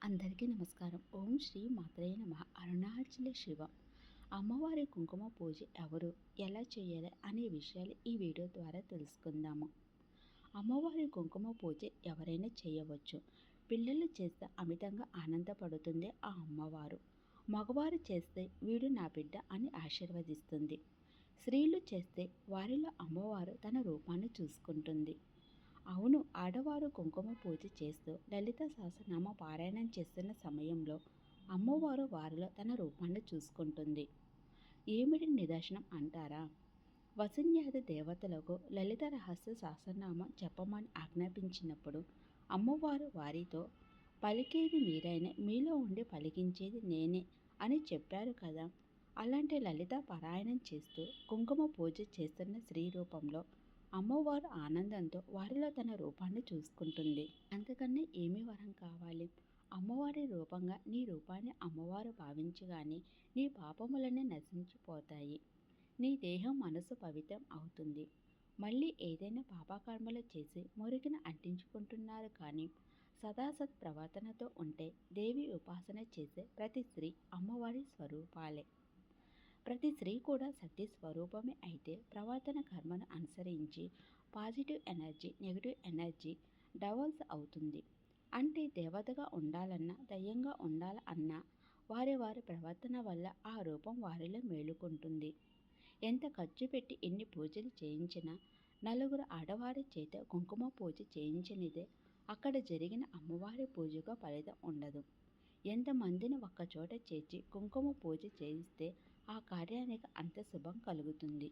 అందరికీ నమస్కారం. ఓం శ్రీ మాత్రే నమః. అరుణాచల శివ. అమ్మవారి కుంకుమ పూజ ఎవరు, ఎలా చేయాలి అనే విషయాలు ఈ వీడియో ద్వారా తెలుసుకుందాము. అమ్మవారి కుంకుమ పూజ ఎవరైనా చేయవచ్చు. పిల్లలు చేస్తే అమితంగా ఆనందపడుతుంది ఆ అమ్మవారు. మగవారు చేస్తే వీడు నా బిడ్డ అని ఆశీర్వదిస్తుంది. స్త్రీలు చేస్తే వారిలో అమ్మవారు తన రూపాన్ని చూసుకుంటుంది. అవును, ఆడవారు కుంకుమ పూజ చేస్తూ లలిత సహస్రనామ పారాయణం చేస్తున్న సమయంలో అమ్మవారు వారిలో తన రూపాన్ని చూసుకుంటుంది. ఏమిటి నిదర్శనం అంటారా? వసున్యాది దేవతలకు లలిత రహస్య సహస్రనామం చెప్పమని ఆజ్ఞాపించినప్పుడు అమ్మవారు వారితో పలికేది మీరైనా మీలో ఉండి పలికించేది నేనే అని చెప్పారు కదా. అలాంటి లలిత పారాయణం చేస్తూ కుంకుమ పూజ చేస్తున్న స్త్రీ రూపంలో అమ్మవారు ఆనందంతో వారిలో తన రూపాన్ని చూసుకుంటుంది. అంతకన్నా ఏమి వరం కావాలి? అమ్మవారి రూపంగా నీ రూపాన్ని అమ్మవారు భావించగానే నీ పాపములన్నీ నశించిపోతాయి. నీ దేహం మనసు పవిత్రం అవుతుంది. మళ్ళీ ఏదైనా పాపకర్మలు చేసి మురికిని అంటించుకుంటున్నారు కానీ సదాసత్ ప్రవర్తనతో ఉంటే దేవి ఉపాసన చేసే ప్రతి స్త్రీ అమ్మవారి స్వరూపాలే. ప్రతి స్త్రీ కూడా శక్తి స్వరూపమే అయితే ప్రవర్తన కర్మను అనుసరించి positive energy negative energy doubles అవుతుంది. అంటే దేవతగా ఉండాలన్నా దయ్యంగా ఉండాలన్నా వారి ప్రవర్తన వల్ల ఆ రూపం వారిలో మేలుకుంటుంది. ఎంత ఖర్చు పెట్టి ఎన్ని పూజలు చేయించినా నలుగురు ఆడవారి చేత కుంకుమ పూజ చేయించనిదే అక్కడ జరిగిన అమ్మవారి పూజగా ఫలితం ఉండదు. ఎంతమందిని ఒక్కచోట చేర్చి కుంకుమ పూజ చేయిస్తే ఆ కార్యానికి అంత శుభం కలుగుతుంది.